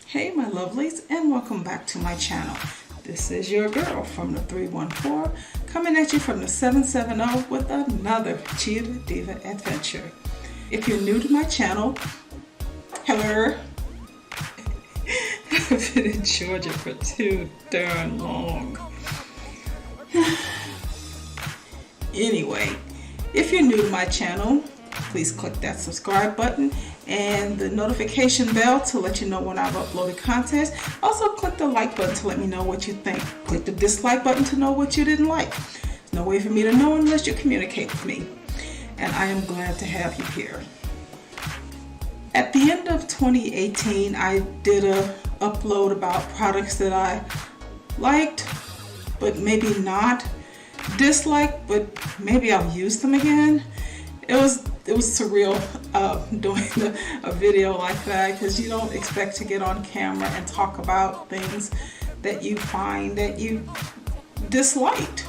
Hey my lovelies, and welcome back to my channel. This is your girl from the 314 coming at you from the 770 with another Cheetah Diva adventure. If you're new to my channel, hello. I've been in Georgia for too darn long. Anyway, if you're new to my channel, please click that subscribe button and the notification bell to let you know when I've uploaded content. Also click the like button to let me know what you think. Click the dislike button to know what you didn't like. There's no way for me to know unless you communicate with me. And I am glad to have you here. At the end of 2018, I did a upload about products that I liked, but maybe not, disliked, but maybe I'll use them again. It was surreal doing a video like that, because you don't expect to get on camera and talk about things that you find that you disliked.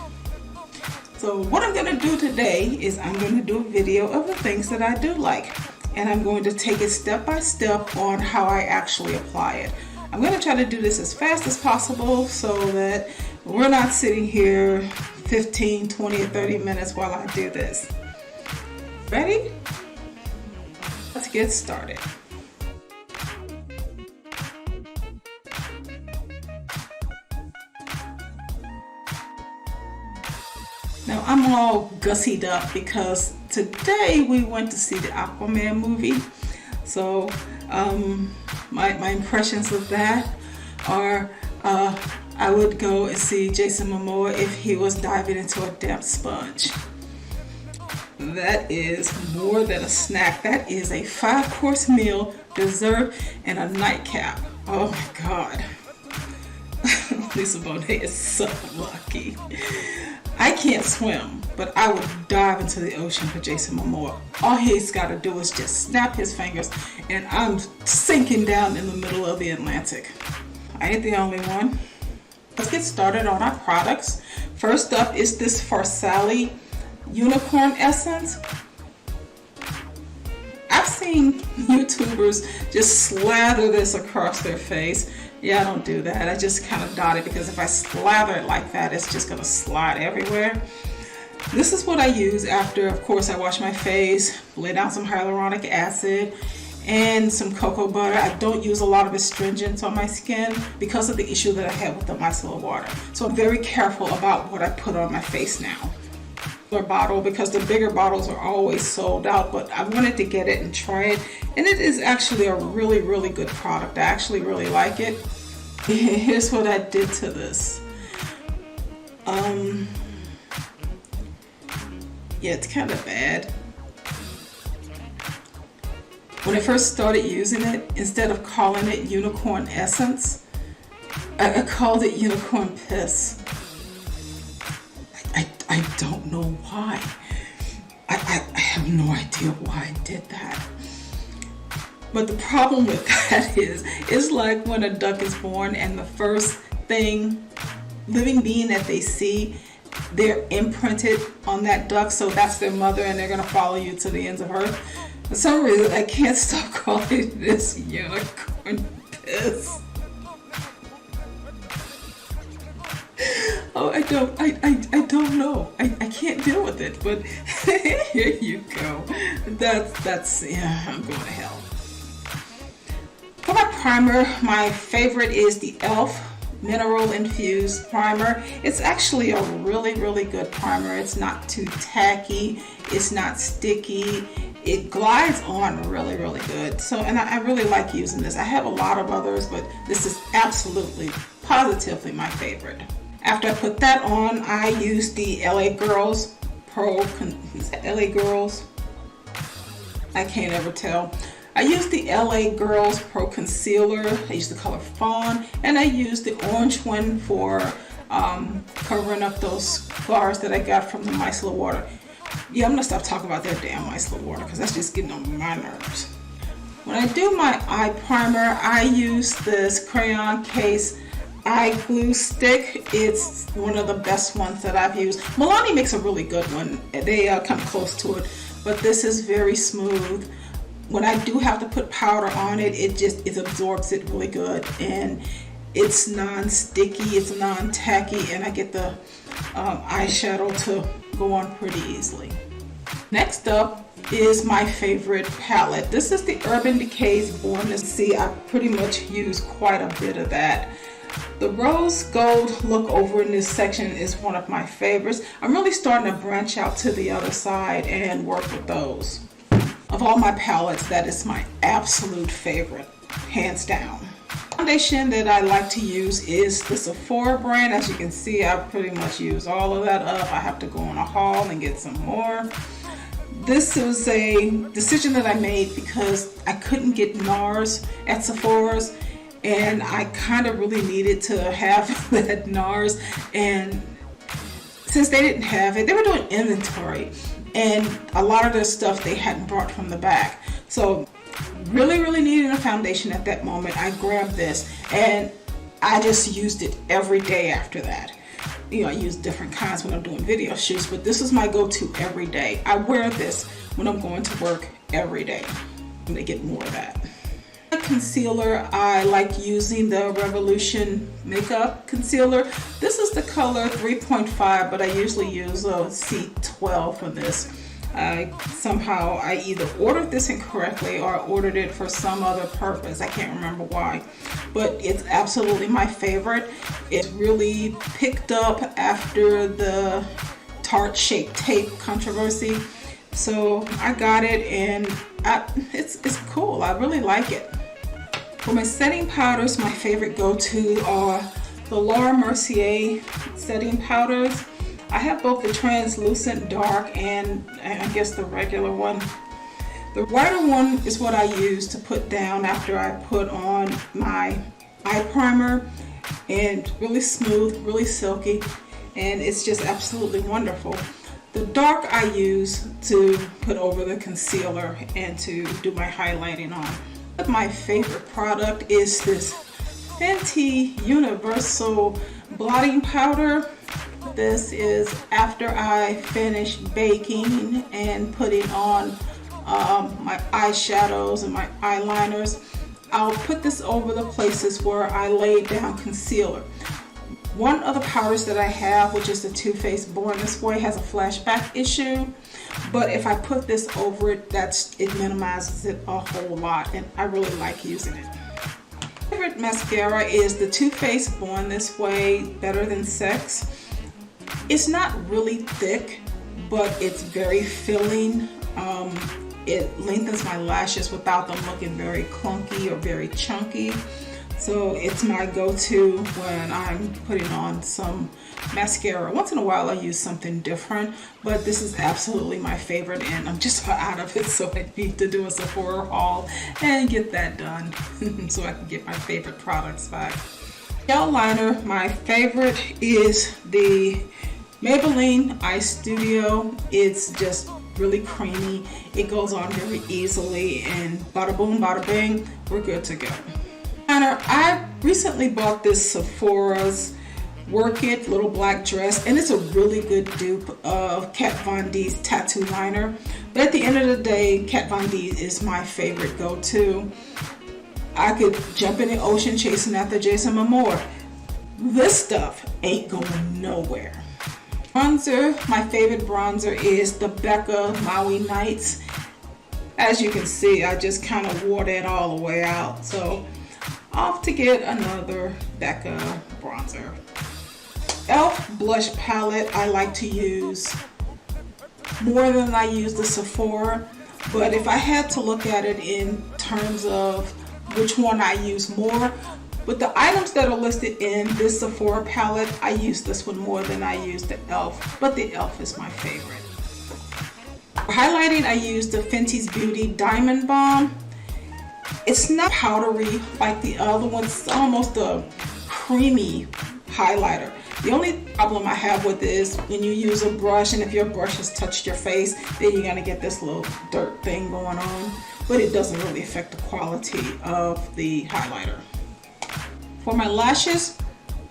So what I'm going to do today is I'm going to do a video of the things that I do like, and I'm going to take it step by step on how I actually apply it. I'm going to try to do this as fast as possible so that we're not sitting here 15, 20, or 30 minutes while I do this. Ready? Let's get started. Now I'm all gussied up because today we went to see the Aquaman movie. So my impressions of that are I would go and see Jason Momoa if he was diving into a damp sponge. That is more than a snack. That is a 5-course meal, dessert, and a nightcap. Oh my God. Lisa Bonet is so lucky. I can't swim, but I would dive into the ocean for Jason Momoa. All he's got to do is just snap his fingers, and I'm sinking down in the middle of the Atlantic. I ain't the only one. Let's get started on our products. First up is this For Sally unicorn essence. I've seen YouTubers just slather this across their face. Yeah, I don't do that. I just kind of dot it, because if I slather it like that, it's just going to slide everywhere. This is what I use after, of course, I wash my face, lay down some hyaluronic acid and some cocoa butter. I don't use a lot of astringents on my skin because of the issue that I had with the micellar water. So I'm very careful about what I put on my face now. Bottle, because the bigger bottles are always sold out, but I wanted to get it and try it, and it is actually a really good product. I actually really like it. Here's what I did to this. Yeah, it's kind of bad. When I first started using it, instead of calling it unicorn essence, I called it unicorn piss. I don't know why. I have no idea why I did that. But the problem with that is, it's like when a duck is born and the first thing, living being that they see, they're imprinted on that duck, so that's their mother, and they're going to follow you to the ends of earth. For some reason, I can't stop calling this unicorn piss. Oh, I don't know. I can't deal with it, but here you go. Yeah, I'm going to hell. For my primer, my favorite is the e.l.f. Mineral Infused Primer. It's actually a really good primer. It's not too tacky. It's not sticky. It glides on really good. So, and I really like using this. I have a lot of others, but this is absolutely, positively my favorite. After I put that on, I use the LA Girls LA Girls? I can't ever tell. I use the LA Girls Pro Concealer. I use the color Fawn, and I use the orange one for covering up those scars that I got from the micellar water. Yeah, I'm gonna stop talking about that damn micellar water, because that's just getting on my nerves. When I do my eye primer, I use this Crayon Case eye glue stick. It's one of the best ones that I've used. Milani makes a really good one. They come close to it, but this is very smooth. when I do have to put powder on it, it absorbs it really good, and it's non-sticky, it's non-tacky, and I get the eyeshadow to go on pretty easily. Next up is my favorite palette. This is the Urban Decay's Born to See. I pretty much use quite a bit of that. The rose gold look over in this section is one of my favorites. I'm really starting to branch out to the other side and work with those. Of all my palettes, that is my absolute favorite, hands down. Foundation that I like to use is the Sephora brand. As you can see, I pretty much use all of that up. I have to go on a haul and get some more. This was a decision that I made because I couldn't get NARS at Sephora's, and I kind of really needed to have that NARS, and since they didn't have it, they were doing inventory, and a lot of their stuff they hadn't brought from the back. So really needed a foundation at that moment. I grabbed this and I just used it every day after that. You know, I use different kinds when I'm doing video shoots, but this is my go-to every day. I wear this when I'm going to work every day. I'm gonna get more of that. Concealer, I like using the Revolution Makeup Concealer. This is the color 3.5, but I usually use a C12 for this. Somehow I either ordered this incorrectly or I ordered it for some other purpose. I can't remember why, but it's absolutely my favorite. It really picked up after the Tarte Shape Tape controversy, so I got it, and it's cool. I really like it. For my setting powders, my favorite go-to are the Laura Mercier setting powders. I have both the translucent dark and I guess the regular one. The whiter one is what I use to put down after I put on my eye primer, and really smooth, really silky, and it's just absolutely wonderful. The dark I use to put over the concealer and to do my highlighting on. My favorite product is this Fenty Universal Blotting Powder. This is after I finish baking and putting on my eyeshadows and my eyeliners. I'll put this over the places where I laid down concealer. One of the powders that I have, which is the Too Faced Born This Way, has a flashback issue, but if I put this over it, it minimizes it a whole lot, and I really like using it. My favorite mascara is the Too Faced Born This Way Better Than Sex. It's not really thick, but it's very filling. It lengthens my lashes without them looking very clunky or very chunky. So it's my go-to when I'm putting on some mascara. Once in a while I use something different, but this is absolutely my favorite, and I'm just out of it, so I need to do a Sephora haul and get that done so I can get my favorite products back. Gel liner, my favorite is the Maybelline Eye Studio. It's just really creamy. It goes on very easily, and bada boom, bada bang, we're good to go. I recently bought this Sephora's Work It little black dress, and it's a really good dupe of Kat Von D's tattoo liner. But at the end of the day, Kat Von D is my favorite go-to. I could jump in the ocean chasing after Jason Momoa. This stuff ain't going nowhere. Bronzer, my favorite bronzer is the Becca Maui Nights. As you can see, I just kind of wore that all the way out. So off to get another Becca bronzer. e.l.f. blush palette I like to use more than I use the Sephora, but if I had to look at it in terms of which one I use more, with the items that are listed in this Sephora palette, I use this one more than I use the e.l.f., but the e.l.f. is my favorite. For highlighting, I use the Fenty's Beauty Diamond Balm. It's not powdery like the other one. It's almost a creamy highlighter. The only problem I have with it is when you use a brush, and if your brush has touched your face, then you're gonna get this little dirt thing going on, but it doesn't really affect the quality of the highlighter. For my lashes,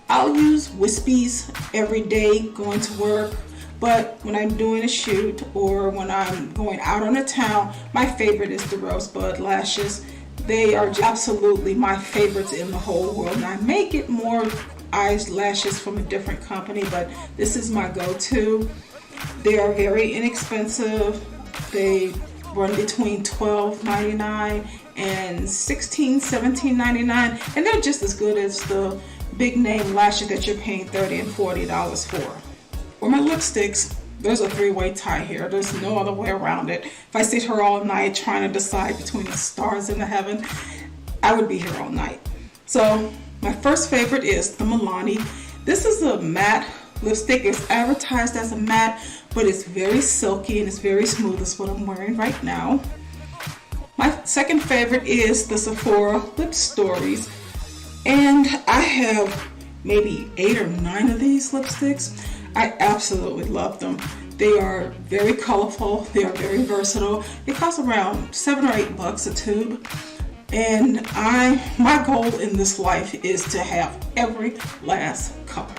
I'll use Wispies every day going to work. but when I'm doing a shoot or when I'm going out on the town, my favorite is the Rosebud lashes. They are absolutely my favorites in the whole world. And I may get more eyelashes from a different company, but this is my go-to. They are very inexpensive. They run between $12.99 and $17.99, and they're just as good as the big name lashes that you're paying $30 and $40 for. For my lipsticks, there's a three-way tie here. There's no other way around it. If I sit here all night trying to decide between the stars in the heaven, I would be here all night. So my first favorite is the Milani. This is a matte lipstick. It's advertised as a matte, but it's very silky and it's very smooth. It's what I'm wearing right now. My second favorite is the Sephora Lip Stories, and I have maybe 8 or 9 of these lipsticks. I absolutely love them. They are very colorful. They are very versatile. They cost around $7 or $8 a tube. And my goal in this life is to have every last color.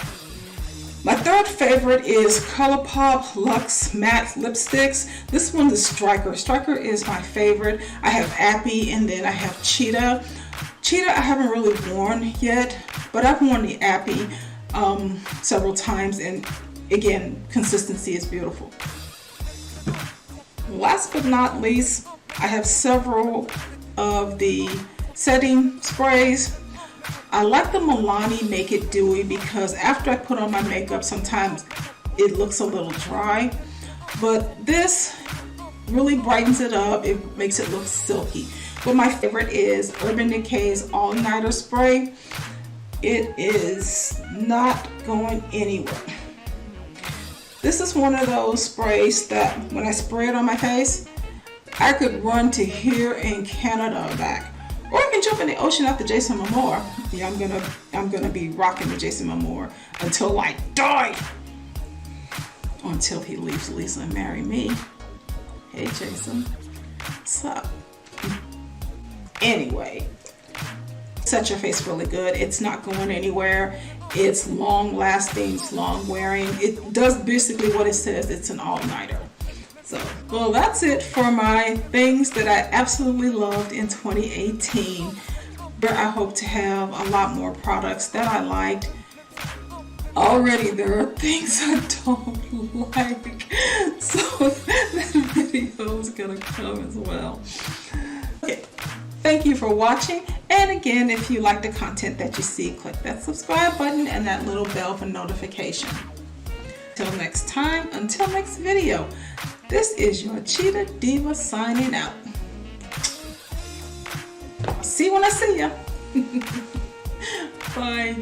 My third favorite is ColourPop Luxe Matte Lipsticks. This one is Striker. Striker is my favorite. I have Appy and then I have Cheetah. Cheetah I haven't really worn yet, but I've worn the Appy several times, and again, consistency is beautiful. Last but not least, I have several of the setting sprays. I like the Milani Make It Dewy because after I put on my makeup, sometimes it looks a little dry, but this really brightens it up. It makes it look silky. But my favorite is Urban Decay's All Nighter Spray. It is not going anywhere. This is one of those sprays that when I spray it on my face, I could run to here in Canada or back. Or I can jump in the ocean after Jason Momoa. Yeah, I'm gonna be rocking with Jason Momoa until I die. Or until he leaves Lisa and marry me. Hey Jason, what's up? Anyway, set your face really good. It's not going anywhere. It's long lasting, it's long wearing. It does basically what it says. It's an all-nighter. So, well, that's it for my things that I absolutely loved in 2018. But I hope to have a lot more products that I liked. Already there are things I don't like, so that video is gonna come as well. Okay, thank you for watching. And again, if you like the content that you see, click that subscribe button and that little bell for notification. Until next time, until next video. This is your Cheetah Diva signing out. I'll see you when I see ya. Bye.